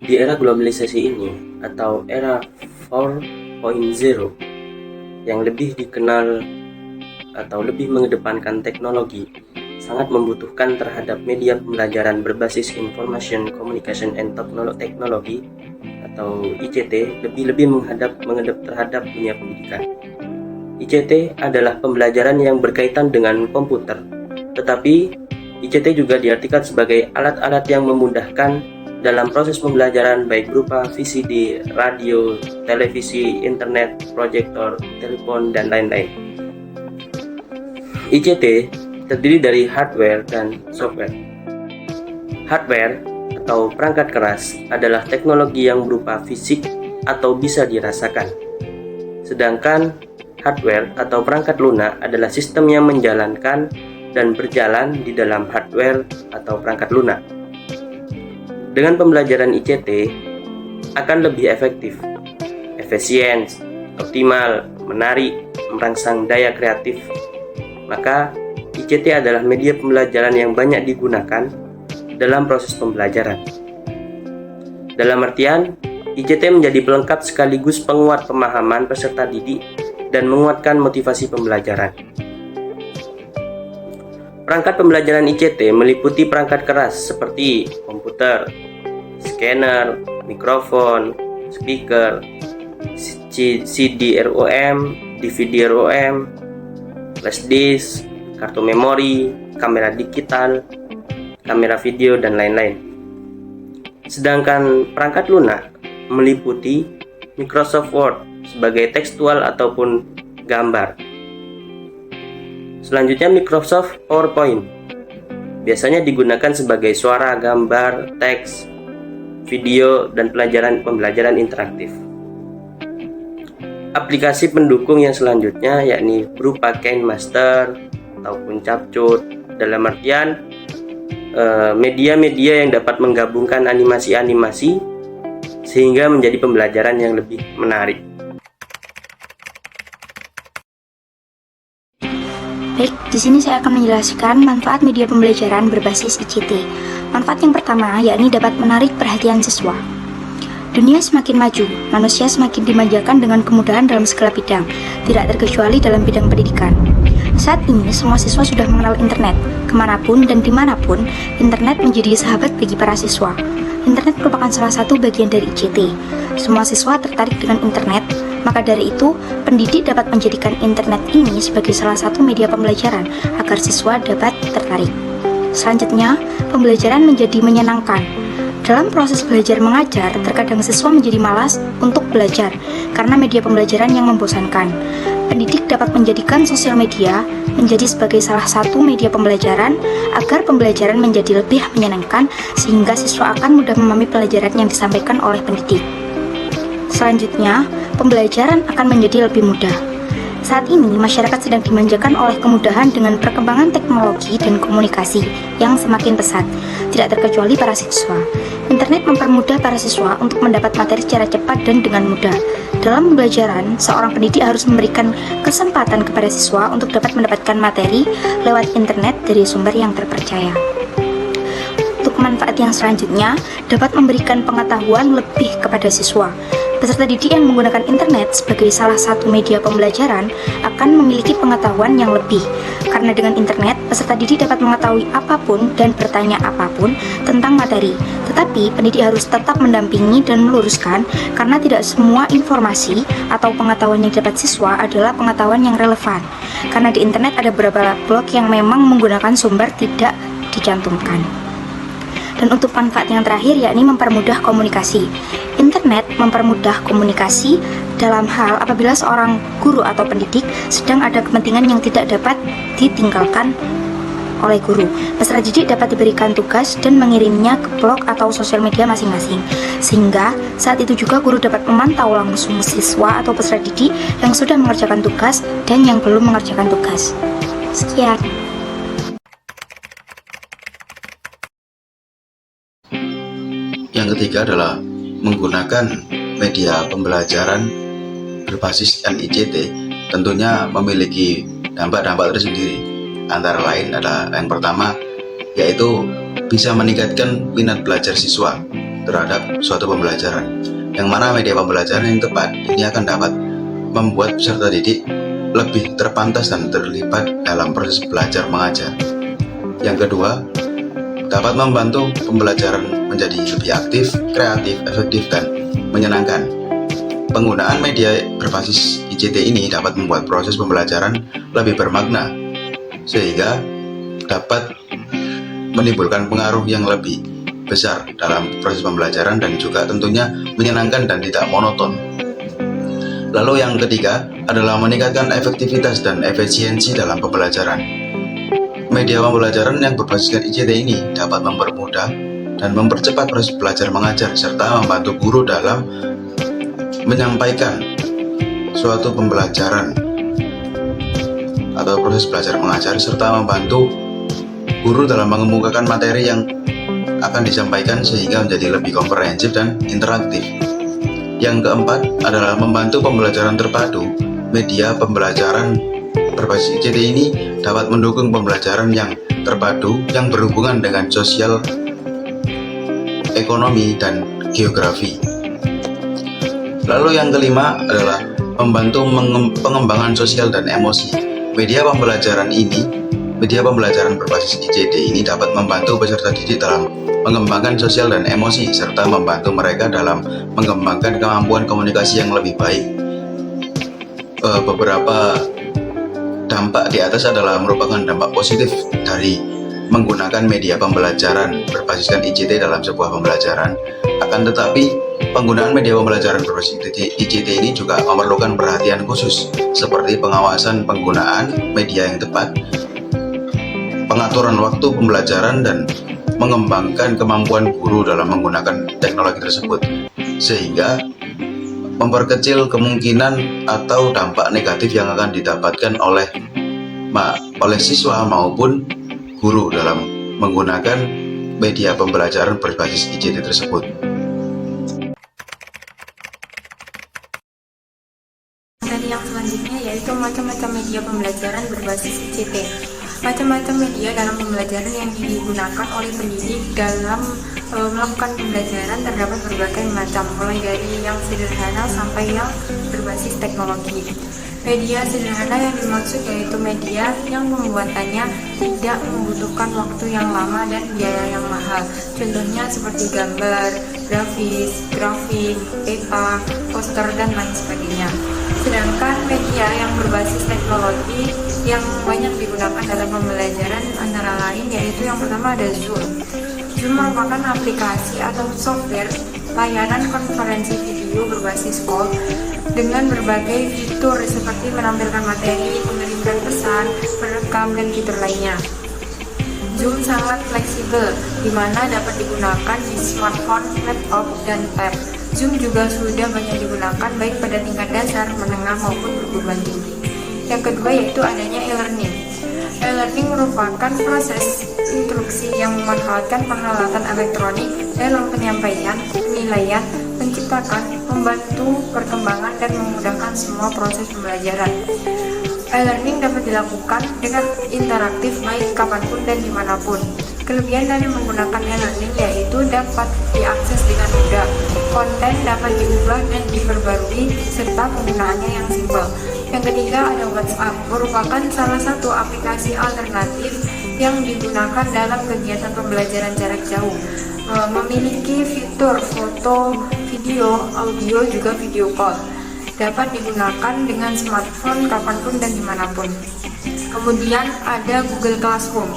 Di era globalisasi ini atau era 4.0 yang lebih dikenal atau lebih mengedepankan teknologi, sangat membutuhkan terhadap media pembelajaran berbasis Information Communication and Technology atau ICT lebih menghadap terhadap dunia pendidikan. ICT adalah pembelajaran yang berkaitan dengan komputer, tetapi ICT juga diartikan sebagai alat-alat yang memudahkan dalam proses pembelajaran baik berupa VCD, radio, televisi, internet, proyektor, telepon, dan lain-lain. ICT terdiri dari hardware dan software. Hardware atau perangkat keras adalah teknologi yang berupa fisik atau bisa dirasakan. Sedangkan hardware atau perangkat lunak adalah sistem yang menjalankan dan berjalan di dalam hardware atau perangkat lunak. Dengan pembelajaran ICT akan lebih efektif, efisien, optimal, menarik, merangsang daya kreatif. Maka ICT adalah media pembelajaran yang banyak digunakan dalam proses pembelajaran. Dalam artian, ICT menjadi pelengkap sekaligus penguat pemahaman peserta didik dan menguatkan motivasi pembelajaran. Perangkat pembelajaran ICT meliputi perangkat keras seperti komputer, scanner, mikrofon, speaker, CD-ROM, DVD-ROM, flash disk, kartu memori, kamera digital, kamera video, dan lain-lain. Sedangkan perangkat lunak meliputi Microsoft Word sebagai tekstual ataupun gambar. Selanjutnya Microsoft PowerPoint biasanya digunakan sebagai suara, gambar, teks, video, dan pembelajaran interaktif. Aplikasi pendukung yang selanjutnya yakni berupa KineMaster ataupun Capcut, dalam artian media-media yang dapat menggabungkan animasi-animasi sehingga menjadi pembelajaran yang lebih menarik. Baik, di sini saya akan menjelaskan manfaat media pembelajaran berbasis ICT. Manfaat yang pertama yakni dapat menarik perhatian siswa. Dunia semakin maju, manusia semakin dimanjakan dengan kemudahan dalam segala bidang, tidak terkecuali dalam bidang pendidikan. Saat ini, semua siswa sudah mengenal internet. Kemanapun dan dimanapun, internet menjadi sahabat bagi para siswa. Internet merupakan salah satu bagian dari ICT. Semua siswa tertarik dengan internet, maka dari itu, pendidik dapat menjadikan internet ini sebagai salah satu media pembelajaran agar siswa dapat tertarik. Selanjutnya, pembelajaran menjadi menyenangkan. Dalam proses belajar mengajar, terkadang siswa menjadi malas untuk belajar karena media pembelajaran yang membosankan. Pendidik dapat menjadikan sosial media menjadi sebagai salah satu media pembelajaran agar pembelajaran menjadi lebih menyenangkan sehingga siswa akan mudah memahami pelajaran yang disampaikan oleh pendidik. Selanjutnya, pembelajaran akan menjadi lebih mudah. Saat ini, masyarakat sedang dimanjakan oleh kemudahan dengan perkembangan teknologi dan komunikasi yang semakin pesat, tidak terkecuali para siswa. Internet mempermudah para siswa untuk mendapat materi secara cepat dan dengan mudah. Dalam pembelajaran, seorang pendidik harus memberikan kesempatan kepada siswa untuk dapat mendapatkan materi lewat internet dari sumber yang terpercaya. Untuk manfaat yang selanjutnya, dapat memberikan pengetahuan lebih kepada siswa. Peserta didik yang menggunakan internet sebagai salah satu media pembelajaran akan memiliki pengetahuan yang lebih. Karena dengan internet, peserta didik dapat mengetahui apapun dan bertanya apapun tentang materi. Tetapi, pendidik harus tetap mendampingi dan meluruskan karena tidak semua informasi atau pengetahuan yang didapat siswa adalah pengetahuan yang relevan. Karena di internet ada beberapa blog yang memang menggunakan sumber tidak dicantumkan. Dan untuk manfaat yang terakhir yakni mempermudah komunikasi. Internet mempermudah komunikasi dalam hal apabila seorang guru atau pendidik sedang ada kepentingan yang tidak dapat ditinggalkan oleh guru. Peserta didik dapat diberikan tugas dan mengirimnya ke blog atau sosial media masing-masing. Sehingga saat itu juga guru dapat memantau langsung siswa atau peserta didik yang sudah mengerjakan tugas dan yang belum mengerjakan tugas. Sekian. Yang ketiga adalah menggunakan media pembelajaran berbasis ICT tentunya memiliki dampak-dampak tersendiri. Antara lain adalah yang pertama yaitu bisa meningkatkan minat belajar siswa. terhadap suatu pembelajaran. Yang mana media pembelajaran yang tepat ini akan dapat membuat peserta didik lebih terpantas dan terlibat dalam proses belajar mengajar. Yang kedua, dapat membantu pembelajaran menjadi lebih aktif, kreatif, efektif, dan menyenangkan. Penggunaan media berbasis ICT ini dapat membuat proses pembelajaran lebih bermakna, sehingga dapat menimbulkan pengaruh yang lebih besar dalam proses pembelajaran dan juga tentunya menyenangkan dan tidak monoton. Lalu yang ketiga adalah meningkatkan efektivitas dan efisiensi dalam pembelajaran. Media pembelajaran yang berbasiskan ICT ini dapat mempermudah dan mempercepat proses belajar mengajar serta membantu guru dalam menyampaikan suatu pembelajaran atau proses belajar mengajar serta membantu guru dalam mengemukakan materi yang akan disampaikan sehingga menjadi lebih komprehensif dan interaktif. Yang keempat adalah membantu pembelajaran terpadu. Media pembelajaran berbasis ICT ini dapat mendukung pembelajaran yang terpadu yang berhubungan dengan sosial, ekonomi, dan geografi. Lalu yang kelima adalah membantu pengembangan sosial dan emosi. Media pembelajaran berbasis ICT ini dapat membantu peserta didik dalam mengembangkan sosial dan emosi serta membantu mereka dalam mengembangkan kemampuan komunikasi yang lebih baik. Beberapa dampak di atas adalah merupakan dampak positif dari menggunakan media pembelajaran berbasiskan ICT dalam sebuah pembelajaran. Akan tetapi, penggunaan media pembelajaran berbasis ICT ini juga memerlukan perhatian khusus seperti pengawasan penggunaan media yang tepat, pengaturan waktu pembelajaran, dan mengembangkan kemampuan guru dalam menggunakan teknologi tersebut, sehingga memperkecil kemungkinan atau dampak negatif yang akan didapatkan oleh siswa maupun guru dalam menggunakan media pembelajaran berbasis ICT tersebut. Dari yang selanjutnya yaitu macam-macam media pembelajaran berbasis ICT. Macam-macam media dalam pembelajaran yang digunakan oleh pendidik dalam melakukan pembelajaran terdapat berbagai macam, mulai dari yang sederhana sampai yang berbasis teknologi. Media sederhana yang dimaksud yaitu media yang pembuatannya tidak membutuhkan waktu yang lama dan biaya yang mahal. Contohnya seperti gambar, grafik, peta, poster, dan lain sebagainya. Sedangkan media yang berbasis teknologi yang banyak digunakan dalam pembelajaran antara lain yaitu yang pertama ada Zoom. Zoom merupakan aplikasi atau software layanan konferensi video berbasis call dengan berbagai fitur seperti menampilkan materi, mengirimkan pesan, merekam, dan fitur lainnya. Zoom sangat fleksibel, di mana dapat digunakan di smartphone, laptop, dan tab. Zoom juga sudah banyak digunakan baik pada tingkat dasar, menengah, maupun perguruan tinggi. Yang kedua yaitu adanya e-learning. E-learning merupakan proses instruksi yang memanfaatkan peralatan elektronik dalam penyampaian, penilaian, menciptakan, membantu perkembangan, dan memudahkan semua proses pembelajaran. E-learning dapat dilakukan dengan interaktif baik kapanpun dan dimanapun. Kelebihan dari menggunakan e-learning yaitu dapat diakses dengan mudah, konten dapat diubah dan diperbarui, serta penggunaannya yang simpel. Yang ketiga ada WhatsApp, merupakan salah satu aplikasi alternatif yang digunakan dalam kegiatan pembelajaran jarak jauh. Memiliki fitur foto, video, audio, juga video call. Dapat digunakan dengan smartphone kapanpun dan dimanapun. Kemudian ada Google Classroom.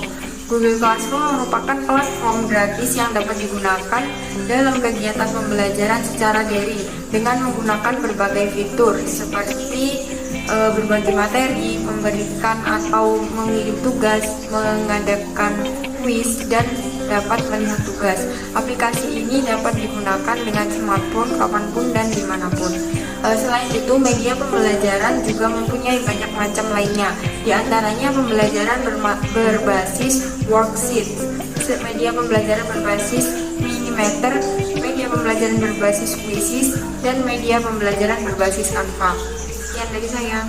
Google Classroom merupakan platform gratis yang dapat digunakan dalam kegiatan pembelajaran secara daring dengan menggunakan berbagai fitur seperti berbagi materi, memberikan atau mengirim tugas, mengadakan kuis, dan dapat melihat tugas. Aplikasi ini dapat digunakan dengan smartphone kapanpun dan dimanapun. Selain itu, media pembelajaran juga mempunyai banyak macam lainnya. Di antaranya pembelajaran berbasis worksheet, media pembelajaran berbasis Minimatter, media pembelajaran berbasis Quizzes, dan media pembelajaran berbasis Canva. Sekian dari saya.